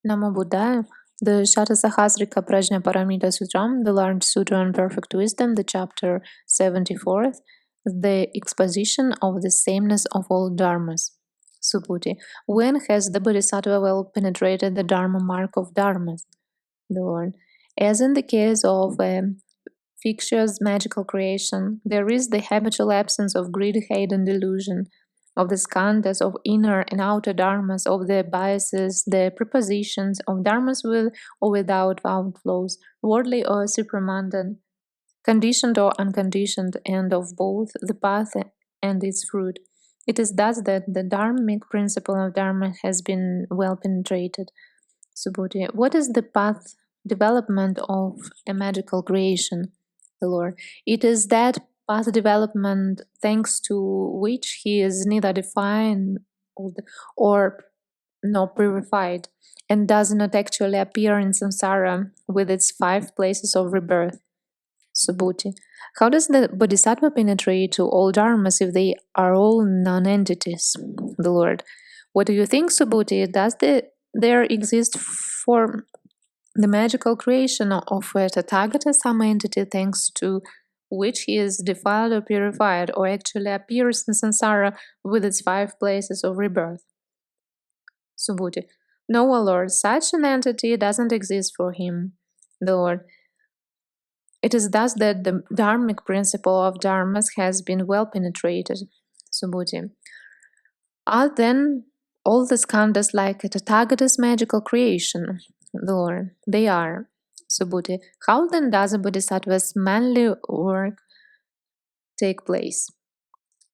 Namo Buddhaya. The Satasahasrika Prajnaparamita Sutram, the large sutra on perfect wisdom, the chapter 74th, the exposition of the sameness of all dharmas. Subhuti. When has the Bodhisattva well penetrated the dharma-mark of dharmas? The Lord. As in the case of a fictitious magical creation, there is the habitual absence of greed, hate, and delusion, of the skandhas, of inner and outer dharmas, of the biases, the prepossessions, of dharmas with or without outflows, worldly or supramundane, conditioned or unconditioned, and of both the path and its fruit. It is thus that the dharmic principle of dharma has been well penetrated. Subhuti. What is the path development of a magical creation? The Lord. It is that path development thanks to which he is neither defined or nor purified, and does not actually appear in samsara with its 5 places of rebirth. Subhuti. How does the Bodhisattva penetrate to all dharmas if they are all non-entities? The Lord. What do you think, Subhuti? Does there exist for the magical creation of a Tathagata some entity thanks to which he is defiled or purified, or actually appears in samsara with its 5 places of rebirth? Subhuti. No, O Lord, such an entity doesn't exist for him. The Lord. It is thus that the dharmic principle of dharmas has been well penetrated. Subhuti. Are then all the skandhas like a Tathagata's magical creation? The Lord. They are. Subhuti. How then does a Bodhisattva's manly work take place?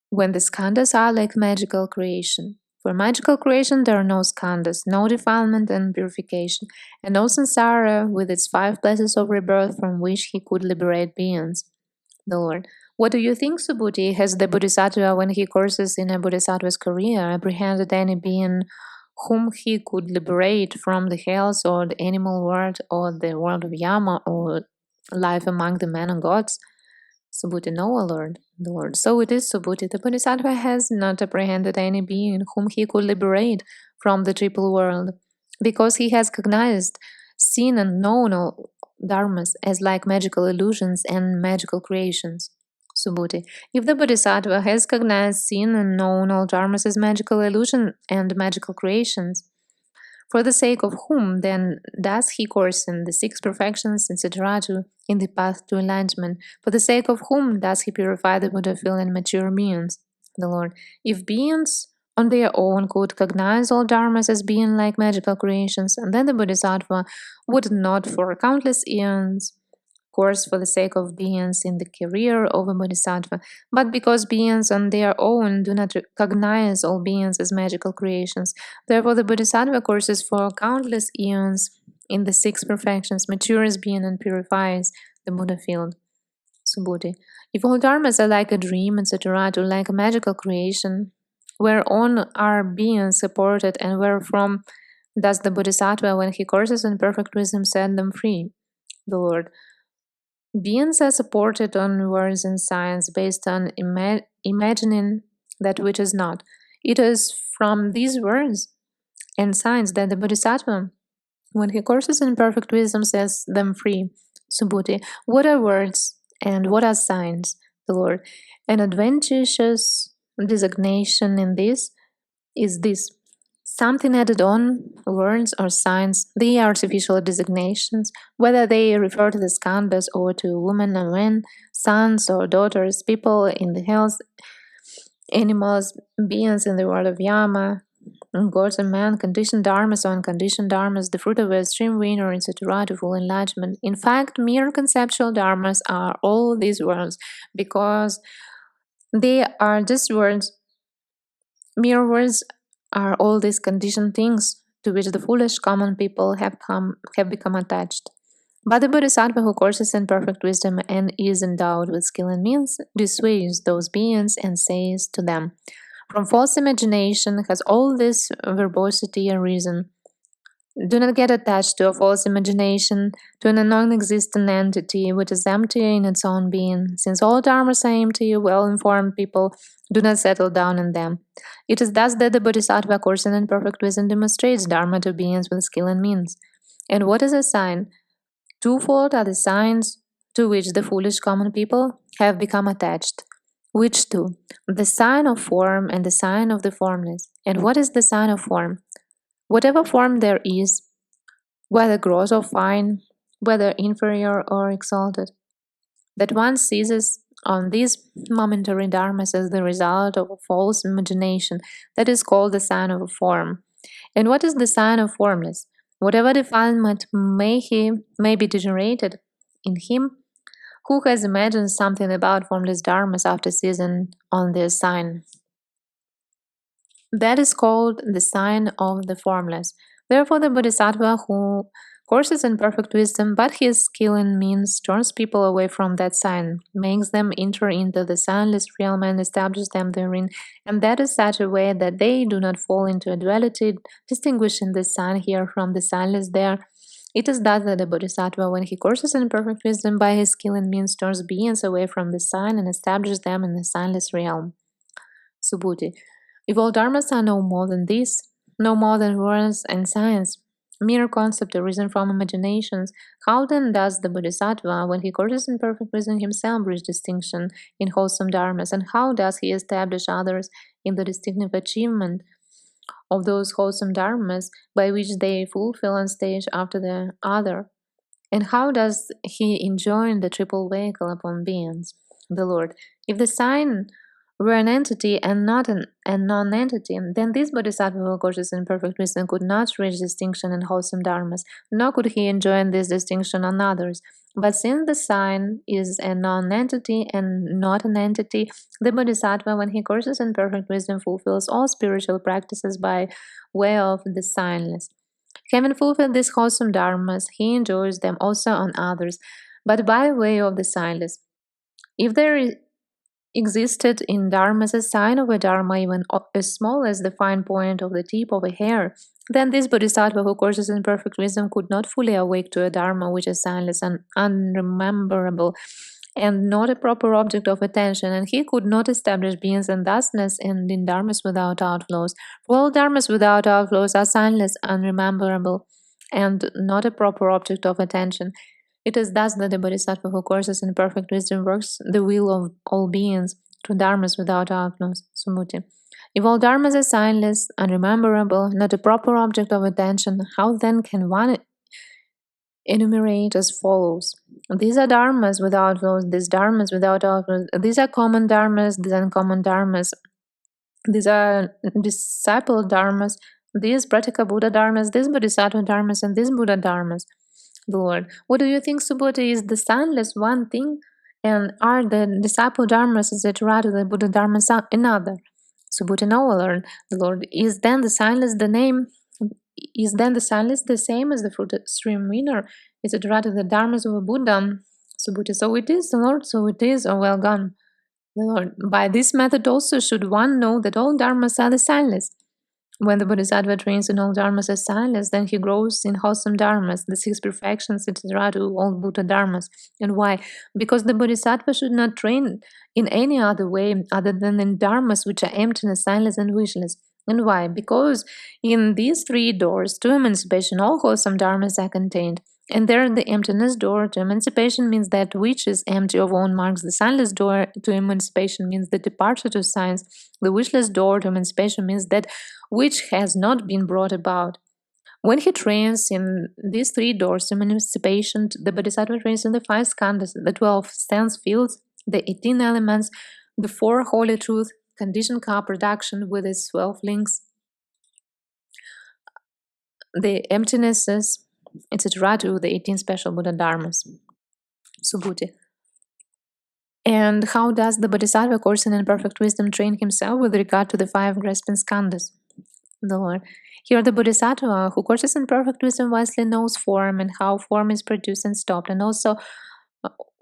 When the skandhas are like magical creation. For magical creation there are no skandhas, no defilement and purification, and no samsara with its 5 places of rebirth from which he could liberate beings. The Lord. What do you think, Subhuti? Has the Bodhisattva, when he courses in a Bodhisattva's career, apprehended any being whom he could liberate from the hells or the animal world or the world of Yama or life among the men and gods? Subhuti. No, O Lord. The Lord. So it is, Subhuti. The Bodhisattva has not apprehended any being whom he could liberate from the triple world, because he has cognized, seen, and known all dharmas as like magical illusions and magical creations. Subhuti. If the Bodhisattva has cognized, seen, and known all dharmas as magical illusion and magical creations, for the sake of whom then does he course in the 6 perfections, etc., in the path to enlightenment? For the sake of whom does he purify the Buddha-filled and mature beings? The Lord. If beings on their own could cognize all dharmas as being like magical creations, and then the Bodhisattva would not for countless eons course for the sake of beings in the career of a Bodhisattva, but because beings on their own do not recognize all beings as magical creations. Therefore the Bodhisattva courses for countless eons in the 6 perfections, matures being and purifies the Buddha field. Subhuti. If all dharmas are like a dream, etc., or like a magical creation, whereon are beings supported, and wherefrom does the Bodhisattva, when he courses in perfect wisdom, set them free? The Lord. Beings are supported on words and signs based on imagining that which is not. It is from these words and signs that the Bodhisattva, when he courses in perfect wisdom, sets them free. Subhuti. What are words and what are signs? The Lord. An adventitious designation in this is this: something added on, words or signs, they are artificial designations, whether they refer to the skandhas or to women and men, sons or daughters, people in the hells, animals, beings in the world of Yama, gods and men, conditioned dharmas or unconditioned dharmas, the fruit of a extreme winner, etc., to full enlightenment. In fact, mere conceptual dharmas are all these words, because they are just words. Mere words are all these conditioned things to which the foolish common people have become attached. But the Bodhisattva who courses in perfect wisdom and is endowed with skill and means dissuades those beings and says to them, from false imagination has all this verbosity arisen. Do not get attached to a false imagination, to a non-existent entity which is empty in its own being. Since all dharmas are empty, well-informed people do not settle down in them. It is thus that the Bodhisattva coursing in perfect wisdom demonstrates dharma to beings with skill and means. And what is a sign? Twofold are the signs to which the foolish common people have become attached. Which two? The sign of form and the sign of the formless. And what is the sign of form? Whatever form there is, whether gross or fine, whether inferior or exalted, that one seizes on these momentary dharmas as the result of a false imagination, that is called the sign of a form. And what is the sign of formless? Whatever defilement may be degenerated in him who has imagined something about formless dharmas after seizing on their sign. That is called the sign of the formless. Therefore, the Bodhisattva who courses in perfect wisdom, but his skill and means turns people away from that sign, makes them enter into the signless realm and establish them therein, and that is such a way that they do not fall into a duality, distinguishing the sign here from the signless there. It is thus that the Bodhisattva, when he courses in perfect wisdom, by his skill and means turns beings away from the sign and establishes them in the signless realm. Subhuti. If all dharmas are no more than this, no more than words and signs, mere concept arisen from imaginations, how then does the Bodhisattva, when he courses in perfect wisdom himself, reach distinction in wholesome dharmas, and how does he establish others in the distinctive achievement of those wholesome dharmas by which they fulfill one stage after the other? And how does he enjoin the triple vehicle upon beings? The Lord. If the sign were an entity and not a non-entity, then this Bodhisattva who courses in perfect wisdom could not reach distinction in wholesome dharmas, nor could he enjoin this distinction on others. But since the sign is a non-entity and not an entity, the Bodhisattva, when he courses in perfect wisdom, fulfills all spiritual practices by way of the signless. Having fulfilled these wholesome dharmas, he enjoys them also on others, but by way of the signless. If there existed in dharmas a sign of a dharma even as small as the fine point of the tip of a hair, then this Bodhisattva who courses in perfect wisdom could not fully awake to a dharma which is signless and unrememberable and not a proper object of attention, and he could not establish beings and thusness and in dharmas without outflows. For all dharmas without outflows are signless, unrememberable, and not a proper object of attention. It is thus that the Bodhisattva who courses in perfect wisdom works the will of all beings to dharmas without outflows. Subhuti. If all dharmas are signless, unrememberable, not a proper object of attention, how then can one enumerate as follows? These are dharmas without outflows, these dharmas without outflows, these are common dharmas, these uncommon dharmas, these are disciple dharmas, these pratika Buddha dharmas, these bodhisattva dharmas, and these Buddha dharmas. The Lord. What do you think, Subhuti? Is the signless one thing? And are the disciple dharmas, etc., to the Buddha dharmas another? Subhuti, no, Lord. The Lord. Is then the signless the name? Is then the signless the same as the fruit stream winner? Etc., to the dharmas of a Buddha? Subhuti. So it is, the Lord. So it is. Oh, well gone. The Lord. By this method also should one know that all dharmas are the signless. When the Bodhisattva trains in all dharmas as signless, then he grows in wholesome dharmas, the six perfections, etc., to all Buddha dharmas. And why? Because the Bodhisattva should not train in any other way other than in dharmas which are emptiness, signless, and wishless. And why? Because in these three doors to emancipation, all wholesome dharmas are contained. And there, the emptiness door to emancipation means that which is empty of all marks. The signless door to emancipation means the departure to signs. The wishless door to emancipation means that which has not been brought about. When he trains in these three doors to emancipation, the Bodhisattva trains in the 5 skandhas, the 12 sense fields, the 18 elements, the 4 holy truths, conditioned production with its 12 links, the emptinesses, etc., to the 18 special Buddha dharmas. Subhuti. And how does the Bodhisattva coursing in perfect wisdom train himself with regard to the 5 grasping skandhas? The Lord. Here the Bodhisattva who courses in perfect wisdom wisely knows form and how form is produced and stopped, and also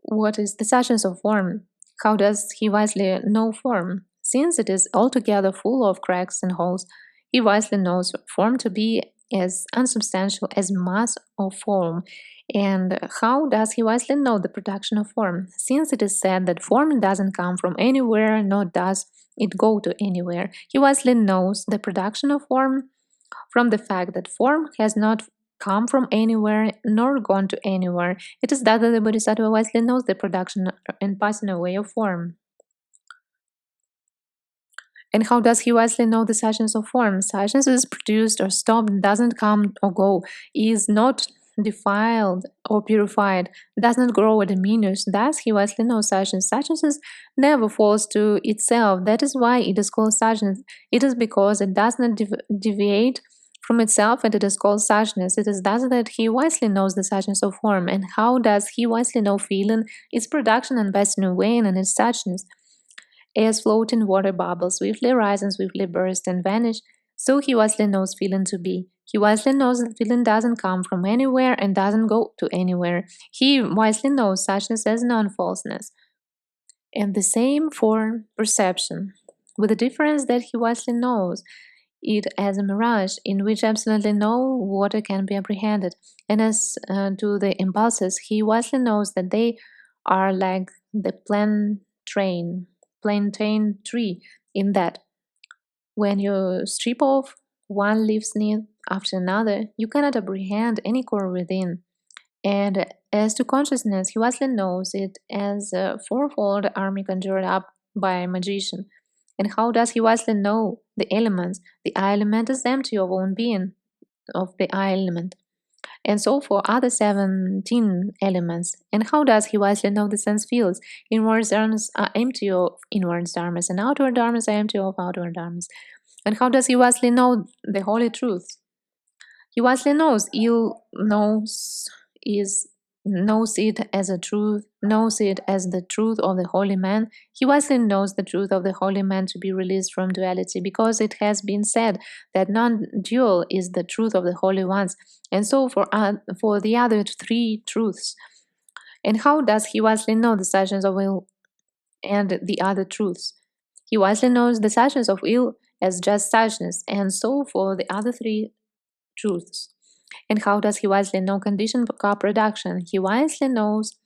what is the substance of form. How does he wisely know form? Since it is altogether full of cracks and holes, he wisely knows form to be as unsubstantial as mass or form. And how does he wisely know the production of form? Since it is said that form doesn't come from anywhere, nor does it go to anywhere, he wisely knows the production of form from the fact that form has not come from anywhere nor gone to anywhere. It is that the Bodhisattva wisely knows the production and passing away of form. And how does he wisely know the suchness of form? Suchness is produced or stopped, doesn't come or go, is not defiled or purified, does not grow or diminish. Thus he wisely knows suchness. Suchness never falls to itself. That is why it is called suchness. It is because it does not deviate from itself, and it is called suchness. It is thus that he wisely knows the suchness of form. And how does he wisely know feeling, its production and passing away, and its suchness? As floating water bubbles swiftly rise and swiftly burst and vanish, so he wisely knows feeling to be. He wisely knows that feeling doesn't come from anywhere and doesn't go to anywhere. He wisely knows suchness as non-falseness. And the same for perception, with the difference that he wisely knows it as a mirage in which absolutely no water can be apprehended. And as to the impulses, he wisely knows that they are like the plantain tree, in that when you strip off one leaf's leaf after another, you cannot apprehend any core within. And as to consciousness, he wisely knows it as a fourfold army conjured up by a magician. And how does he wisely know the elements? The I element is empty of own being, of the I element. And so for other 17 elements. And how does he wisely know the sense fields? Inward dharmas are empty of inward dharmas, and outward dharmas are empty of outward dharmas. And how does he wisely know the holy truths? He wisely knows knows it as a truth, knows it as the truth of the holy man. He wisely knows the truth of the holy man to be released from duality, because it has been said that non-dual is the truth of the holy ones. And so for the other three truths. And how does he wisely know the suchness of will and the other truths? He wisely knows the suchness of will as just suchness, and so for the other three truths. And how does he wisely know conditioned production? He wisely knows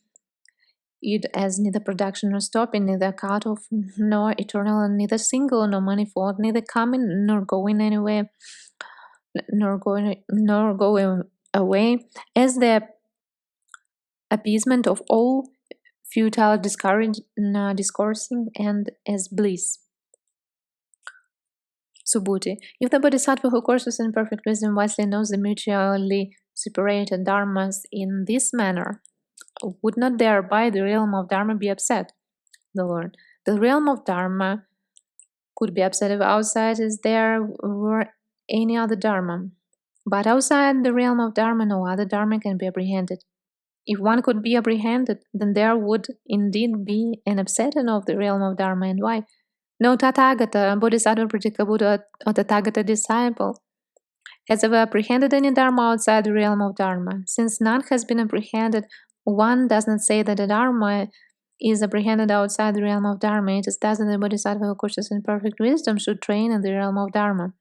it as neither production nor stopping, neither cut off nor eternal, and neither single nor manifold, neither coming nor going anywhere, nor going away, as the appeasement of all futile discoursing, and as bliss. Subhuti. If the Bodhisattva who courses in perfect wisdom wisely knows the mutually separated dharmas in this manner, would not thereby the realm of dharma be upset? The Lord. The realm of dharma could be upset if outside as there were any other dharma. But outside the realm of dharma, no other dharma can be apprehended. If one could be apprehended, then there would indeed be an upsetting of the realm of dharma. And why? No Tathagata, Bodhisattva, Pratika Buddha, or Tathagata disciple has ever apprehended any dharma outside the realm of dharma. Since none has been apprehended, one does not say that a dharma is apprehended outside the realm of dharma. It is thus that the Bodhisattva who courses in perfect wisdom should train in the realm of dharma.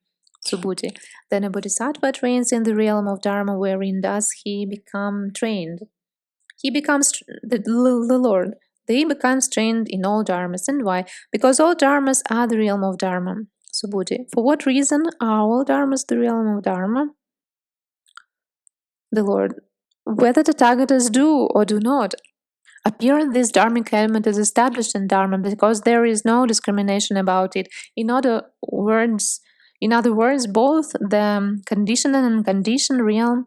Subhuti. Then a Bodhisattva trains in the realm of dharma, wherein does he become trained? He becomes the Lord. They become trained in all dharmas. And why? Because all dharmas are the realm of dharma. Subhuti. For what reason are all dharmas the realm of dharma? The Lord. Whether the Tathagatas do or do not appear, this dharmic element is established in dharma because there is no discrimination about it. In other words, both the conditioned and unconditioned realm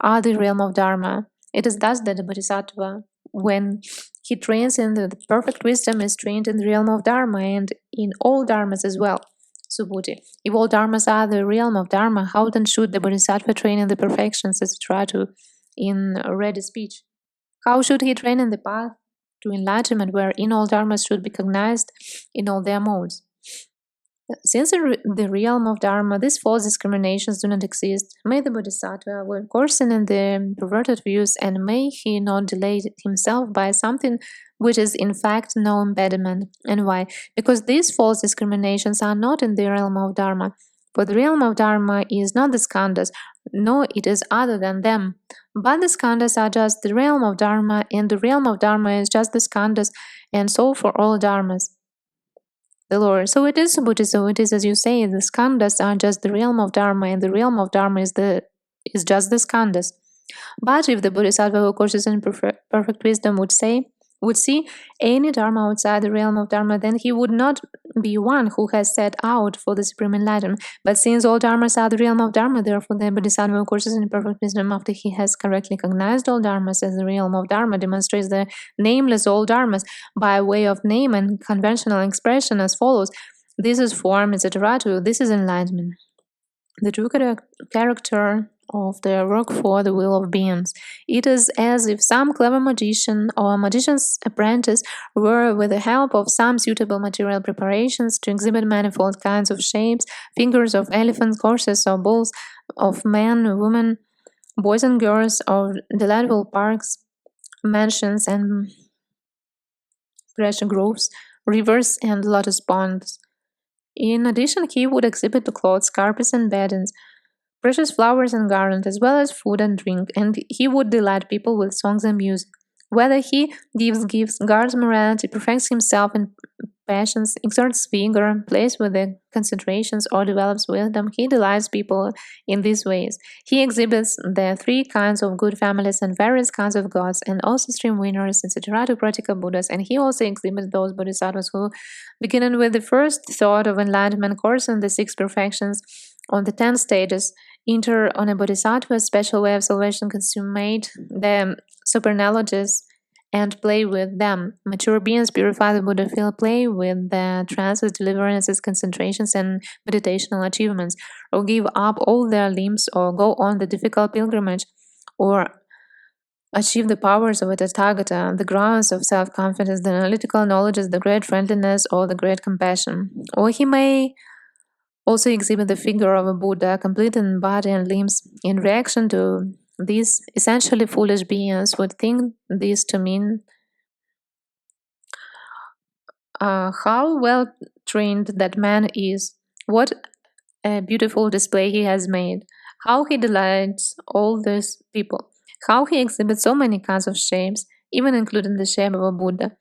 are the realm of dharma. It is thus that the Bodhisattva, when he trains in the perfect wisdom, is trained in the realm of dharma and in all dharmas as well. Subhuti. If all dharmas are the realm of dharma, how then should the Bodhisattva train in the perfections, etc., in ready speech? How should he train in the path to enlightenment, wherein all dharmas should be cognized in all their modes? Since in the realm of dharma these false discriminations do not exist, may the Bodhisattva avoid coursing in the perverted views, and may he not delay himself by something which is in fact no impediment. And why? Because these false discriminations are not in the realm of dharma, For the realm of Dharma is not the skandhas, no, it is other than them. But the skandhas are just the realm of Dharma, and the realm of Dharma is just the skandhas, and so for all dharmas. The Lord. So it is, Subhuti, so it is as you say, the skandhas are just the realm of Dharma, and the realm of Dharma is just the skandhas. But if the Bodhisattva who courses in perfect wisdom would see any dharma outside the realm of dharma, then he would not be one who has set out for the supreme enlightenment. But since all dharmas are the realm of dharma, therefore the Bodhisattva who courses in perfect wisdom, after he has correctly cognized all dharmas as the realm of dharma, demonstrates the nameless all dharmas by way of name and conventional expression as follows: this is form, etc. This is enlightenment. The true character of their work for the will of beings. It is as if some clever magician or a magician's apprentice were, with the help of some suitable material preparations, to exhibit manifold kinds of shapes, figures of elephants, horses, or bulls, of men, women, boys and girls, of delightful parks, mansions, and pleasure groves, rivers, and lotus ponds. In addition, he would exhibit the clothes, carpets, and beddings, precious flowers and garlands, as well as food and drink, and he would delight people with songs and music. Whether he gives gifts, guards morality, perfects himself in passions, exerts vigor, plays with the concentrations, or develops wisdom, he delights people in these ways. He exhibits the three kinds of good families and various kinds of gods, and also stream winners, etc., to practical Buddhas, and he also exhibits those bodhisattvas who, beginning with the first thought of enlightenment course and the six perfections on the 10 stages, enter on a bodhisattva's special way of salvation, consummate the superanalogies, and play with them. Mature beings purify the Buddha feel, play with the trances, deliverances, concentrations, and meditational achievements, or give up all their limbs, or go on the difficult pilgrimage, or achieve the powers of a Tathagata, the grounds of self-confidence, the analytical knowledges, the great friendliness, or the great compassion. Or he may also exhibit the figure of a Buddha, complete in body and limbs. In reaction to these essentially foolish beings would think this to mean how well trained that man is, what a beautiful display he has made, how he delights all these people, how he exhibits so many kinds of shapes, even including the shape of a Buddha.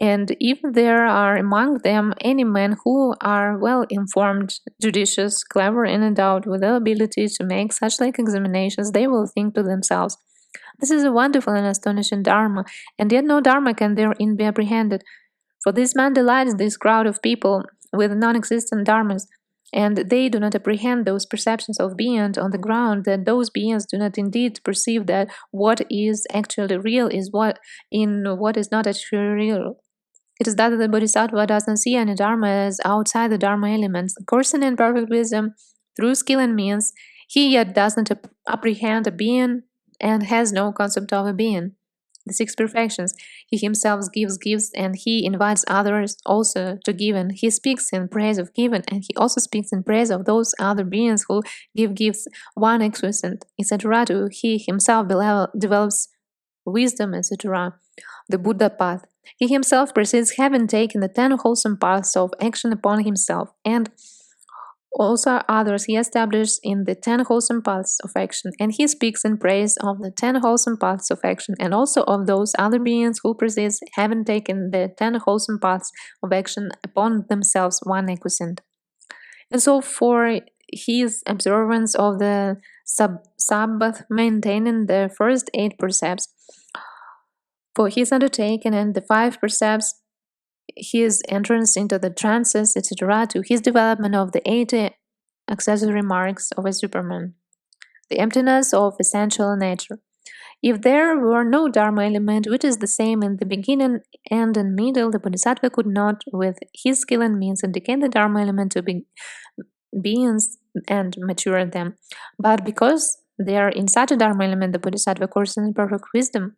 And if there are among them any men who are well informed, judicious, clever, and endowed with the ability to make such like examinations, they will think to themselves, "This is a wonderful and astonishing Dharma, and yet no Dharma can therein be apprehended. For this man delights this crowd of people with non-existent Dharmas, and they do not apprehend those perceptions of being on the ground that those beings do not indeed perceive that what is actually real is what is not actually real. It is that the Bodhisattva does not see any Dharma as outside the Dharma elements. Coursing in perfect wisdom, through skill and means, he yet does not apprehend a being and has no concept of a being. The six perfections. He himself gives gifts, and he invites others also to give, and he speaks in praise of giving, and he also speaks in praise of those other beings who give gifts, one exquisite, etc. He himself develops wisdom, etc. The Buddha path. He himself proceeds having taken the 10 wholesome paths of action upon himself, and also others he established in the 10 wholesome paths of action, and he speaks in praise of the 10 wholesome paths of action, and also of those other beings who proceeds having taken the 10 wholesome paths of action upon themselves, one exquisite. And so for his observance of the Sabbath, maintaining the first 8 precepts, for his undertaking and the 5 precepts, his entrance into the trances, etc., to his development of the 80 accessory marks of a Superman, the emptiness of essential nature. If there were no Dharma element, which is the same in the beginning, end, and middle, the Bodhisattva could not, with his skill and means, indicate the Dharma element to beings and mature them. But because they are in such a Dharma element, the Bodhisattva courses in perfect wisdom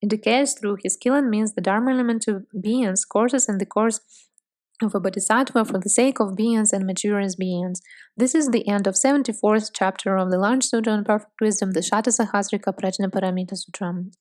indicates through his skill and means the Dharma element to beings, courses in the course of a Bodhisattva for the sake of beings and matures beings. This is the end of 74th chapter of the Large Sutra on Perfect Wisdom, the Satasahasrika Prajnaparamita Sutram.